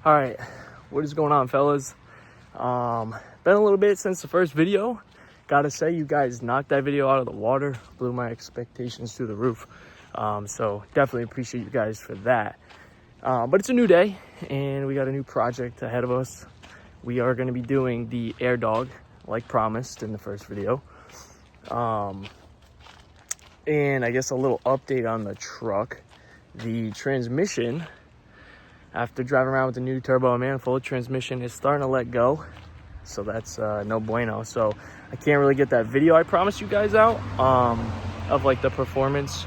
All right, what is going on, fellas? Been a little bit since the first video. Gotta say, you guys knocked that video out of the water, blew my expectations through the roof. So definitely appreciate you guys for that. But it's a new day and we got a new project ahead of us. We are going to be doing the AirDog like promised in the first video. And I guess a little update on the truck. The transmission, after driving around with the new turbo and manifold, transmission is starting to let go. So that's no bueno. So I can't really get that video I promised you guys out of like the performance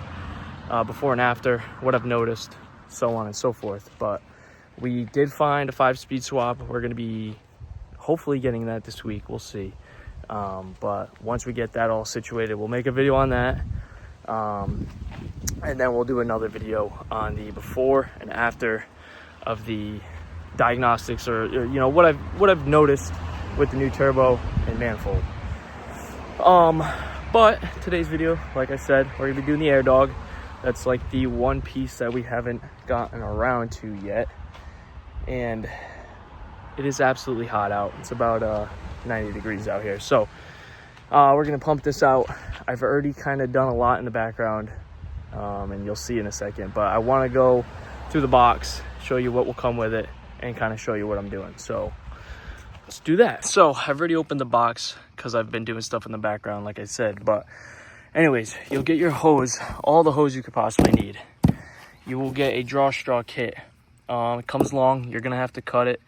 before and after, what I've noticed, so on and so forth. But we did find a 5-speed swap. We're going to be hopefully getting that this week. We'll see. But once we get that all situated, we'll make a video on that. And then we'll do another video on the before and after of the diagnostics, or you know, what I've noticed with the new turbo and manifold. But today's video, like I said, we're gonna be doing the AirDog. That's like the one piece that we haven't gotten around to yet, and it is absolutely hot out. It's about 90 degrees out here, so we're gonna pump this out. I've already kind of done a lot in the background, and you'll see in a second, but I want to go through the box, show you what will come with it, and kind of show you what I'm doing. So let's do that. So I've already opened the box because I've been doing stuff in the background, like I said. But anyways, you'll get your hose, all the hose you could possibly need. You will get a drawstraw kit. It comes long. You're gonna have to cut it.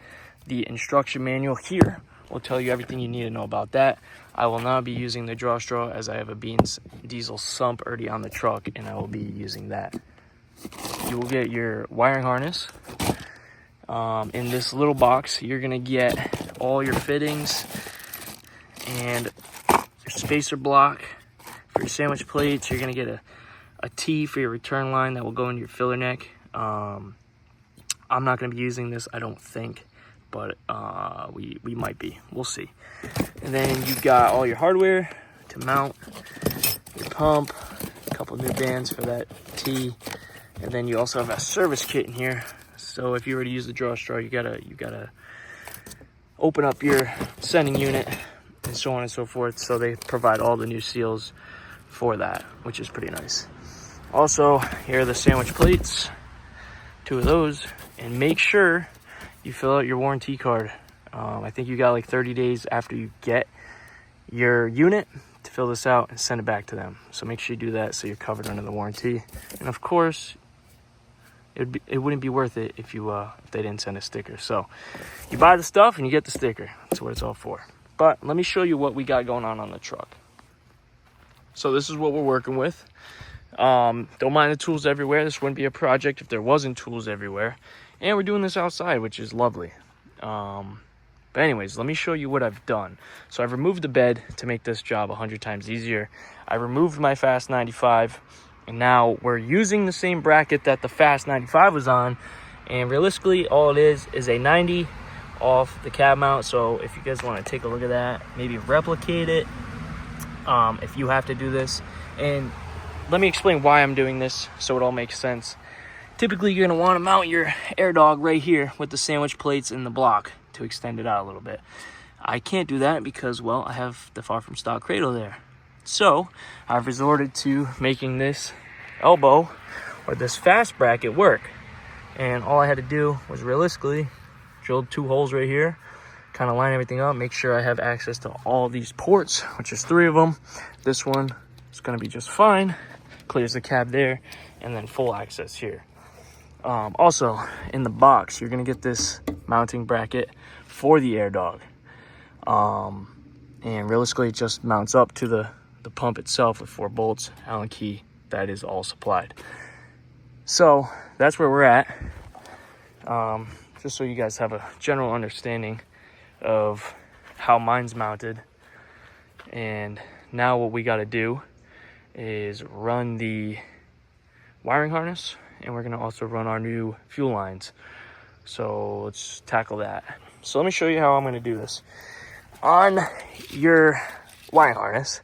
The instruction manual here will tell you everything you need to know about that. I will not be using the drawstraw as I have a Beans diesel sump already on the truck, and I will be using that. You will get your wiring harness. In this little box, you're gonna get all your fittings and your spacer block for your sandwich plates. You're gonna get a T for your return line that will go into your filler neck. I'm not gonna be using this, I don't think, but we might be. We'll see. And then you've got all your hardware to mount your pump, a couple new bands for that T, and then you also have a service kit in here. So if you were to use the drawstraw, you gotta open up your sending unit and so on and so forth. So they provide all the new seals for that, which is pretty nice. Also, here are the sandwich plates, 2 of those, and make sure you fill out your warranty card. I think you got like 30 days after you get your unit to fill this out and send it back to them. So make sure you do that so you're covered under the warranty. And of course, it wouldn't be worth it if they didn't send a sticker. So you buy the stuff and you get the sticker. That's what it's all for. But let me show you what we got going on the truck. So this is what we're working with. Don't mind the tools everywhere. This wouldn't be a project if there wasn't tools everywhere. And we're doing this outside, which is lovely. But anyways, let me show you what I've done. So I've removed the bed to make this job 100 times easier. I removed my Fast 95, and now we're using the same bracket that the Fast 95 was on. And realistically, all it is a 90 off the cab mount. So if you guys want to take a look at that, maybe replicate it if you have to do this. And let me explain why I'm doing this so it all makes sense. Typically, you're going to want to mount your AirDog right here with the sandwich plates in the block to extend it out a little bit. I can't do that because, well, I have the far from stock cradle there. So I've resorted to making this elbow or this fast bracket work. And all I had to do was realistically drill 2 holes right here, kind of line everything up, make sure I have access to all these ports, which is 3 of them. This one is going to be just fine. Clears the cab there, and then full access here. Also, in the box, you're going to get this mounting bracket for the AirDog. And realistically, it just mounts up to the pump itself with 4 bolts, Allen key. That is all supplied. So that's where we're at. Just so you guys have a general understanding of how mine's mounted. And now what we got to do is run the wiring harness, and we're going to also run our new fuel lines. So let's tackle that. So let me show you how I'm going to do this. On your wiring harness,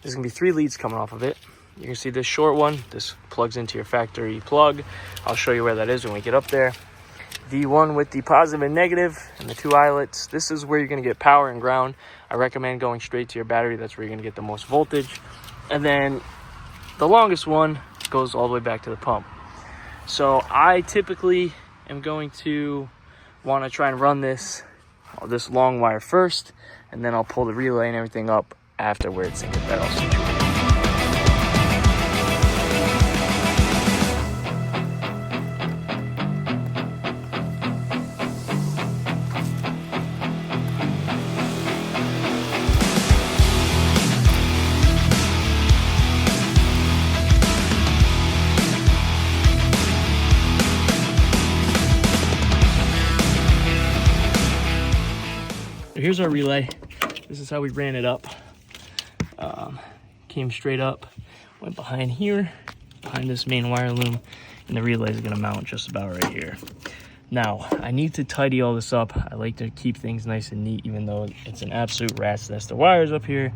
there's going to be 3 leads coming off of it. You can see this short one. This plugs into your factory plug. I'll show you where that is when we get up there. the one with the positive and negative and the 2 eyelets. This is where you're going to get power and ground. I recommend going straight to your battery. That's where you're going to get the most voltage. And then the longest one goes all the way back to the pump. So I typically am going to want to try and run this long wire first, and then I'll pull the relay and everything up afterwards and get that all situated. Here's our relay. This is how we ran it up. Came straight up, went behind here, behind this main wire loom, and the relay is gonna mount just about right here. Now, I need to tidy all this up. I like to keep things nice and neat, even though it's an absolute rat's nest of wires up here.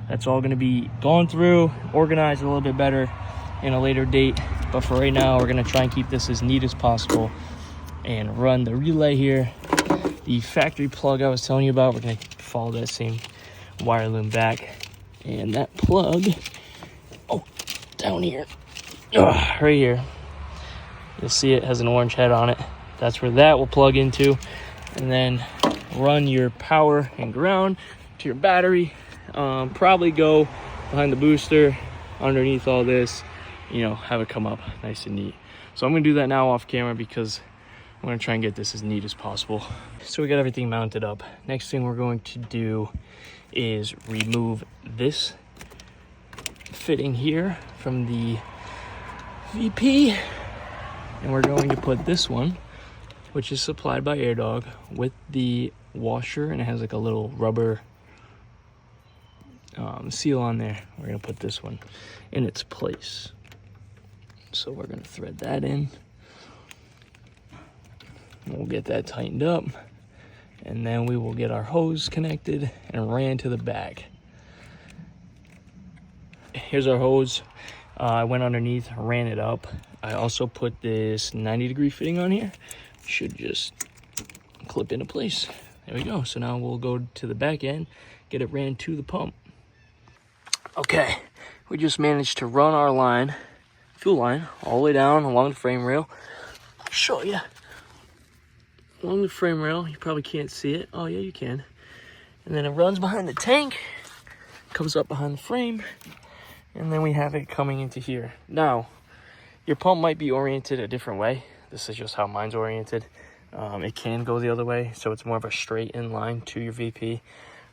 That's all gonna be gone through, organized a little bit better in a later date. But for right now, we're gonna try and keep this as neat as possible and run the relay here. The factory plug I was telling you about, we're gonna follow that same wire loom back. And that plug, down here, right here. You'll see it has an orange head on it. That's where that will plug into. And then run your power and ground to your battery. Probably go behind the booster, underneath all this, have it come up nice and neat. So I'm gonna do that now off camera because I'm gonna try and get this as neat as possible. So we got everything mounted up. Next thing we're going to do is remove this fitting here from the VP. And we're going to put this one, which is supplied by AirDog, with the washer, and it has like a little rubber seal on there. We're gonna put this one in its place. So we're gonna thread that in. We'll get that tightened up, and then we will get our hose connected and ran to the back. Here's our hose. I went underneath, ran it up. I also put this 90-degree fitting on here. Should just clip into place. There we go. So now we'll go to the back end, get it ran to the pump. Okay, we just managed to run our line, fuel line, all the way down along the frame rail. I'll show you. Along the frame rail, you probably can't see it. Oh yeah, you can. And then it runs behind the tank, comes up behind the frame, and then we have it coming into here. Now, your pump might be oriented a different way. This is just how mine's oriented. It can go the other way, so it's more of a straight in line to your VP.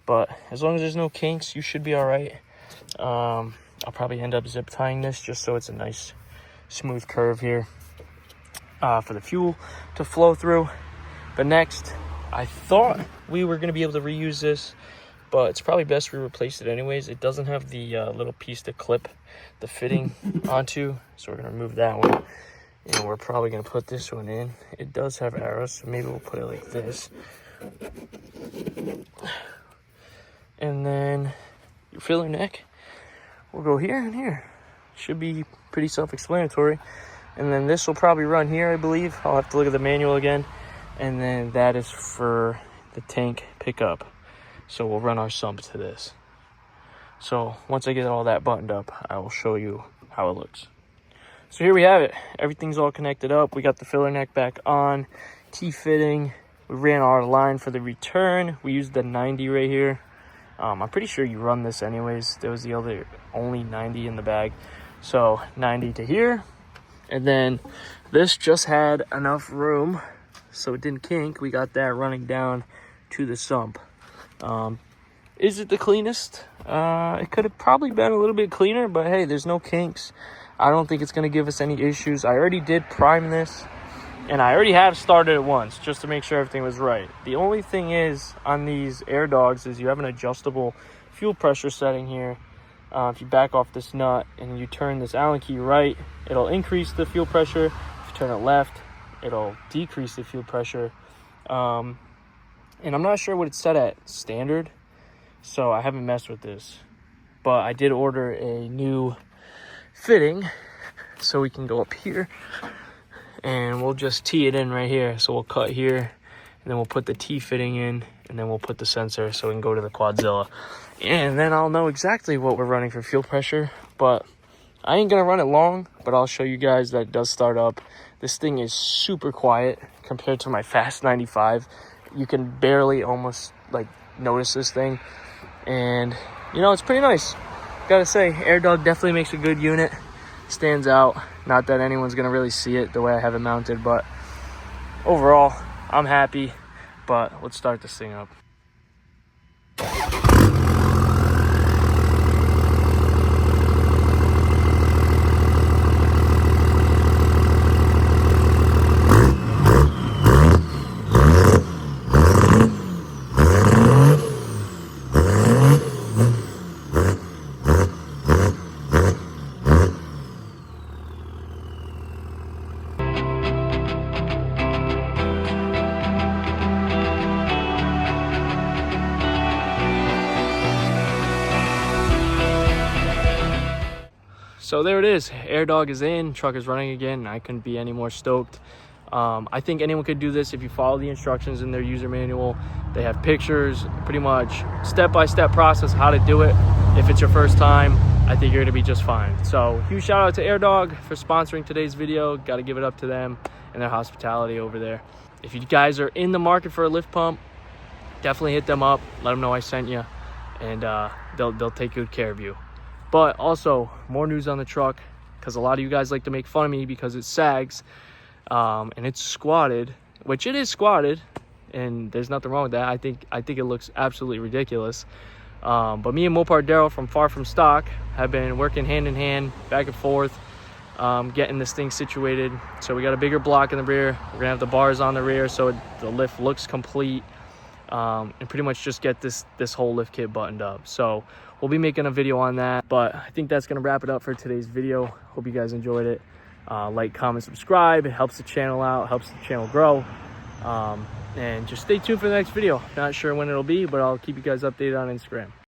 But as long as there's no kinks, you should be all right. I'll probably end up zip tying this just so it's a nice smooth curve here for the fuel to flow through. But next, I thought we were going to be able to reuse this, but it's probably best we replace it anyways. It doesn't have the little piece to clip the fitting onto, so we're going to remove that one. And we're probably going to put this one in. It does have arrows, so maybe we'll put it like this. And then your filler neck will go here and here. Should be pretty self-explanatory. And then this will probably run here, I believe. I'll have to look at the manual again. And then that is for the tank pickup. So we'll run our sump to this. So once I get all that buttoned up, I will show you how it looks. So here we have it. Everything's all connected up. We got the filler neck back on, T-fitting. We ran our line for the return. We used the 90 right here. I'm pretty sure you run this anyways. There was the other only 90 in the bag. So 90 to here. And then this just had enough room so it didn't kink. We got that running down to the sump. Is it the cleanest? It could have probably been a little bit cleaner, but hey, there's no kinks. I don't think it's going to give us any issues. I already did prime this, and I already have started it once just to make sure everything was right. The only thing is on these AirDogs is you have an adjustable fuel pressure setting here. If you back off this nut and you turn this Allen key right, it'll increase the fuel pressure. If you turn it left, it'll decrease the fuel pressure. And I'm not sure what it's set at standard, so I haven't messed with this. But I did order a new fitting so we can go up here and we'll just tee it in right here. So we'll cut here, and then we'll put the T fitting in, and then we'll put the sensor so we can go to the Quadzilla. And then I'll know exactly what we're running for fuel pressure, but I ain't gonna run it long, but I'll show you guys that it does start up. This thing is super quiet compared to my Fast 95. You can barely almost like notice this thing, and you know, it's pretty nice. Gotta say, AirDog definitely makes a good unit. Stands out. Not that anyone's gonna really see it the way I have it mounted, but overall, I'm happy. But let's start this thing up. So there it is. AirDog is in, truck is running again. I couldn't be any more stoked. I think anyone could do this if you follow the instructions in their user manual. They have pictures, pretty much step-by-step process how to do it. If it's your first time, I think you're gonna be just fine. So huge shout out to AirDog for sponsoring today's video. Got to give it up to them and their hospitality over there. If you guys are in the market for a lift pump, definitely hit them up. Let them know I sent you, and they'll take good care of you. But also, more news on the truck, because a lot of you guys like to make fun of me because it sags and it's squatted, which it is squatted, and there's nothing wrong with that. I think it looks absolutely ridiculous. But me and Mopar Daryl from Far From Stock have been working hand in hand, back and forth, getting this thing situated. So we got a bigger block in the rear. We're gonna have the bars on the rear so the lift looks complete, and pretty much just get this whole lift kit buttoned up. So we'll be making a video on that, but I think that's gonna wrap it up for today's video. Hope you guys enjoyed it. Like, comment, subscribe. It helps the channel out, helps the channel grow. And just stay tuned for the next video. Not sure when it'll be, but I'll keep you guys updated on Instagram.